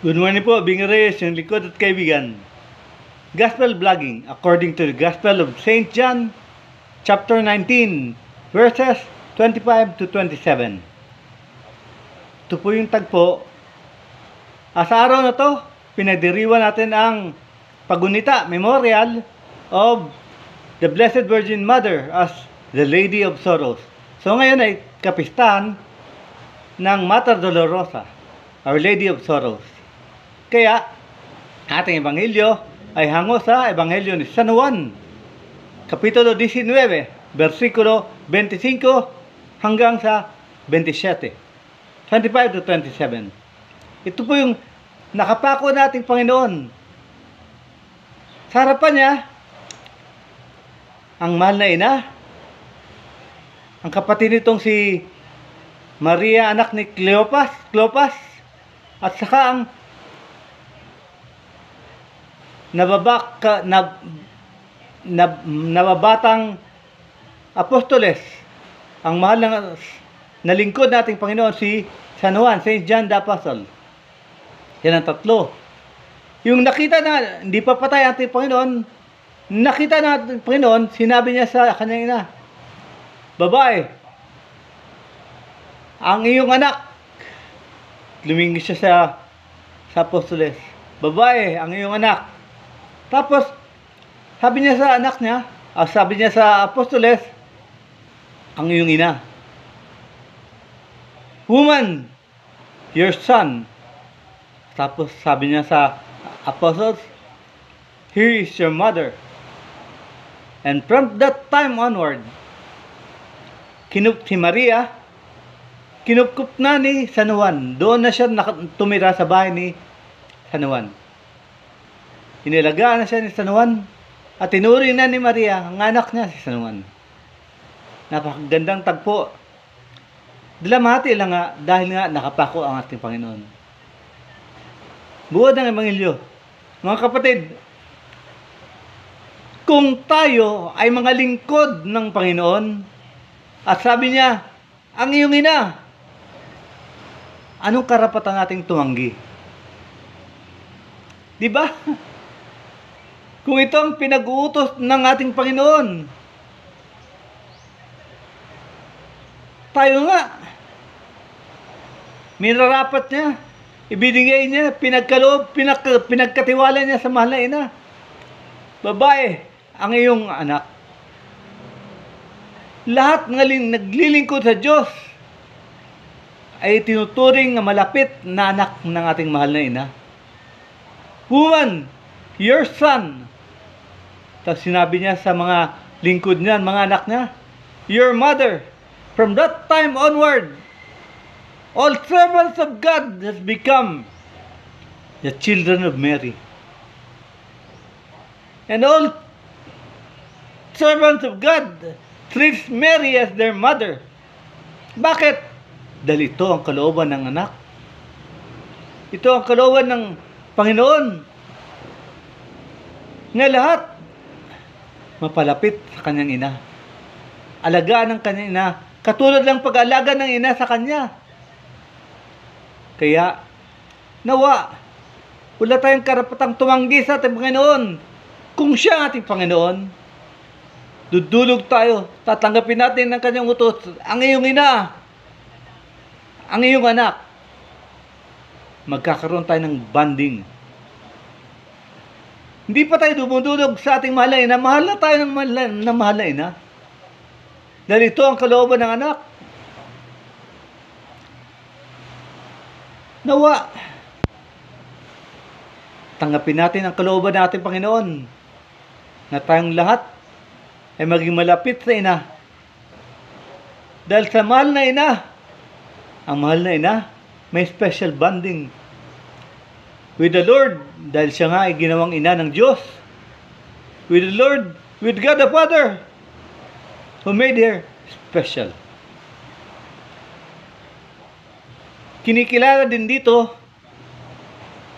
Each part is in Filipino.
Good morning po, Bing Reyes, yung likod at kaibigan. Gospel Vlogging, according to the Gospel of St. John, chapter 19, verses 25 to 27. Ito po yung tagpo. Sa araw na to, pinagdiriwan natin ang pagunita, memorial of the Blessed Virgin Mother as the Lady of Sorrows. So ngayon ay kapistahan ng Mater Dolorosa, Our Lady of Sorrows. Kaya, ating ebanghelyo ay hango sa ebanghelyo ni San Juan, kapitulo 19, versikulo 25 hanggang sa 27, 25 to 27. Ito po yung nakapako nating Panginoon. Sa harapan niya, ang mahal na ina, ang kapatid nitong si Maria, anak ni Cleopas, at saka ang nababatang apostoles, ang mahal na lingkod nating Panginoon, si San Juan, St. John the Apostle. Yan ang tatlo. Yung nakita na hindi pa patay ating Panginoon, nakita natin Panginoon, sinabi niya sa kanyang ina, babae, ang iyong anak. Lumingin siya sa apostoles, babae, ang iyong anak. Tapos, sabi niya sa anak niya, sabi niya sa apostoles, ang iyong ina. Woman, your son. Tapos, sabi niya sa apostles, here is your mother. And from that time onward, si Maria, kinupkup na ni San Juan. Doon na siya tumira sa bahay ni San Juan. Inilagaan na siya ni San Juan at tinuri na ni Maria ang anak niya si San Juan. Napakagandang tagpo. Dalamhati lang nga dahil nga nakapako ang ating Panginoon. Buod ng ebanghelyo. Mga kapatid, kung tayo ay mga lingkod ng Panginoon at sabi niya, ang iyong ina, anong karapatan nating tumanggi? Di ba? Kung ito ang pinag-uutos ng ating Panginoon, tayo nga, minarapat niya, ibinigay niya, pinagkatiwala niya sa mahal na ina. Babae, ang iyong anak. Lahat ng naglilingkod sa Diyos ay tinuturing na malapit na anak ng ating mahal na ina. Woman, your son. Tapos sinabi niya sa mga lingkod niya, mga anak niya, your mother. From that time onward, all servants of God has become the children of Mary. And all servants of God treats Mary as their mother. Bakit? Dahil ito ang kalooban ng anak. Ito ang kalooban ng Panginoon. Nga lahat mapalapit sa kanyang ina. Alagaan ng kanyang ina. Katulad lang pag-alaga ng ina sa kanya. Kaya, nawa, wala tayong karapatang tumanggi sa ating Panginoon. Kung siya ang ating Panginoon, dudulog tayo, tatanggapin natin ang kanyang utos, ang iyong ina, ang iyong anak. Magkakaroon tayo ng bonding. Hindi pa tayo dumudulog sa ating mahal na ina, mahal na tayo ng mahal na ina. Dahil ito ang kalooban ng anak. Nawa, tanggapin natin ang kalooban ng ating Panginoon na tayong lahat ay maging malapit sa ina. Dahil sa mahal na ina, ang mahal na ina, may special bonding with the Lord, dahil siya nga ay ginawang ina ng Diyos. With the Lord, with God the Father, who made her special. Kinikilala din dito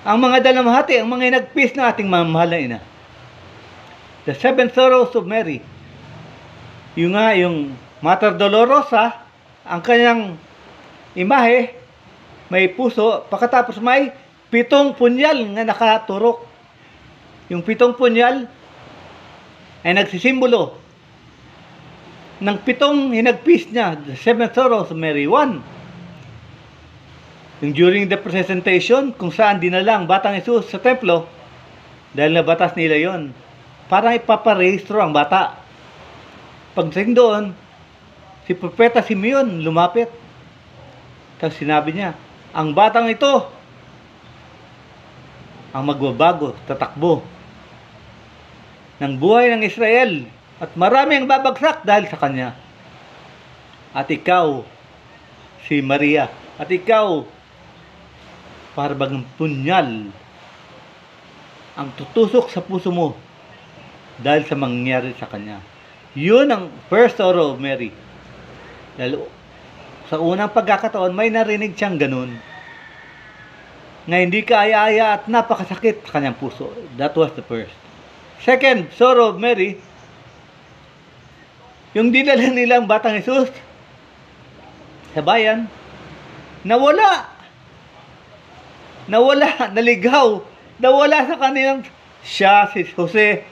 ang mga dalamhati, ang mga inagpis ng ating mahal na ina. The Seven Sorrows of Mary. Yung nga, yung Mater Dolorosa, ang kanyang imahe, may puso, pagkatapos may 7 punyal nga nakaturok. Yung 7 punyal ay nagsisimbolo ng 7 hinagpis niya, the 7 sorrows of Mary. 1, yung during the presentation, kung saan dinalang batang Jesus sa templo, dahil na batas nila yon, para ipaparehistro ang bata. Pagdating doon, si Propeta Simeon lumapit. Tapos sinabi niya, ang batang ito ang magbabago, tatakbo ng buhay ng Israel, at marami ang babagsak dahil sa kanya. At ikaw, si Maria, at ikaw, para bagang punyal ang tutusok sa puso mo dahil sa mangyari sa kanya. Yun ang first sorrow of Mary. Dahil sa unang pagkakataon, may narinig siyang ganun, na hindi kaaya-aya at napakasakit sa kanyang puso. That was the first. Second sorrow of Mary, yung dinala nilang batang Jesus sa bayan, nawala, naligaw, nawala sa kanilang, siya, si Jose,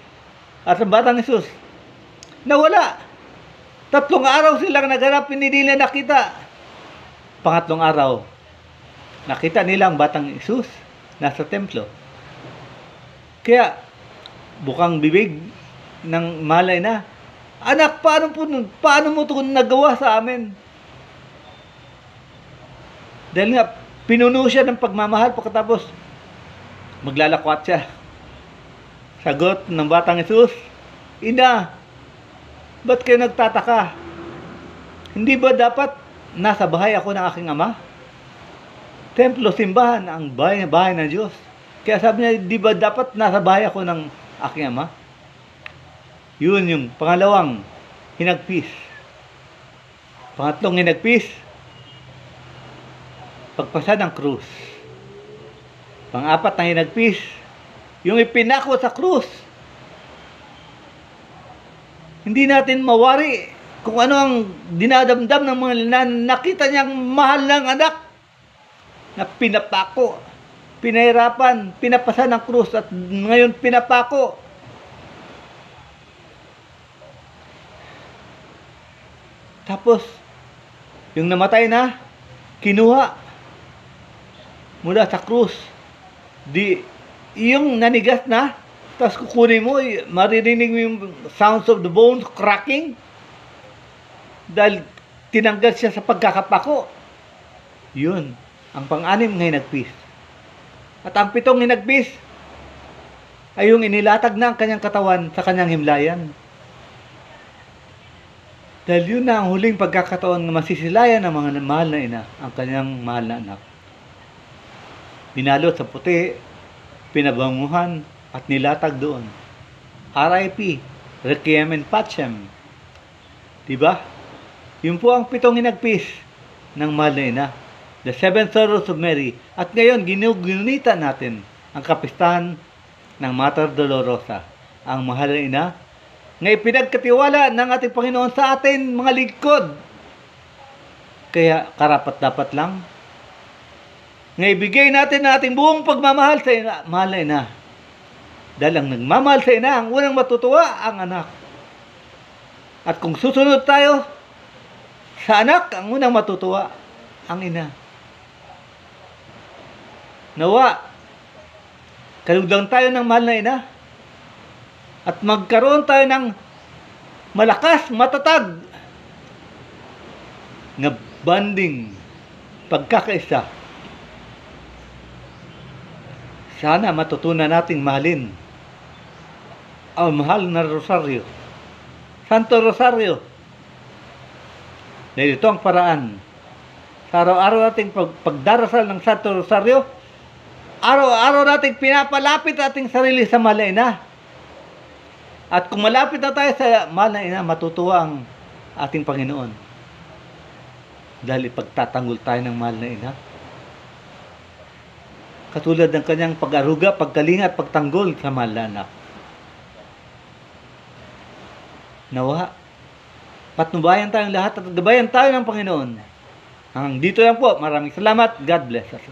at ang batang Jesus, nawala. 3 araw silang naghanap, hindi nila nakita. Pangatlong araw, nakita nila ang batang Jesus nasa templo. Kaya, bukang bibig ng malay na, anak, paano mo ito nagawa sa amin? Dahil nga, pinuno siya ng pagmamahal, pagkatapos maglalakwat siya. Sagot ng batang Jesus, ina, ba't kayo nagtataka? Hindi ba dapat nasa bahay ako ng aking ama? Templo, simbahan, ang bahay ng Diyos. Kaya sabi niya, di ba dapat nasa bahay ako ng aking ama? Yun yung pangalawang hinagpis. Pangatlong hinagpis, pagpasa ng krus. Pang-apat na hinagpis, yung ipinako sa krus. Hindi natin mawari kung ano ang dinadamdam ng mga nakita niyang mahal ng anak na pinapako, pinahirapan, pinapasa ng krus, at ngayon pinapako. Tapos, yung namatay na, kinuha mula sa krus. Yung nanigas na, tapos kukunin mo, maririnig mo yung sounds of the bones cracking. Dahil tinanggal siya sa pagkakapako. Yun, ang pang-anim na hinagpis. At ang 7 hinagpis ay yung inilatag na ang kanyang katawan sa kanyang himlayan. Dahil yun na ang huling pagkakataon na masisilayan ng mga mahal na ina, ang kanyang mahal na anak. Binalot sa puti, pinabanguhan, at nilatag doon. R.I.P. Requiem in Pacem. Diba? Yun po ang 7 hinagpis ng mahal na ina. The 7 sorrows of Mary. At ngayon, ginunita natin ang kapistahan ng Mater Dolorosa, ang mahal na ina, nga ipinagkatiwala ng ating Panginoon sa atin, mga lingkod. Kaya karapat-dapat lang nga ibigay natin ang ating buong pagmamahal sa ina, mahal na ina. Dahil ang nagmamahal sa ina, ang unang matutuwa ang anak. At kung susunod tayo sa anak, ang unang matutuwa ang ina. Nawa, kalugdan tayo ng mahal na ina, at magkaroon tayo ng malakas, matatag na bonding, pagkakaisa. Sana matutunan nating mahalin ang mahal na Rosaryo, Santo Rosario. Dahil ito ang paraan. Sa araw-araw nating pagdarasal ng Santo Rosario, araw-araw nating pinapalapit ating sarili sa mahal na ina. At kung malapit na tayo sa mahal na ina, matutuwa ang ating Panginoon. Dahil ipagtatanggol tayo ng mahal na ina. Katulad ng kanyang pag-aruga, pagkalinga at pagtanggol sa mahal na anak. Nawa, patnubayan tayong lahat at gabayan tayo ng Panginoon. Hanggang dito lang po. Maraming salamat. God bless us.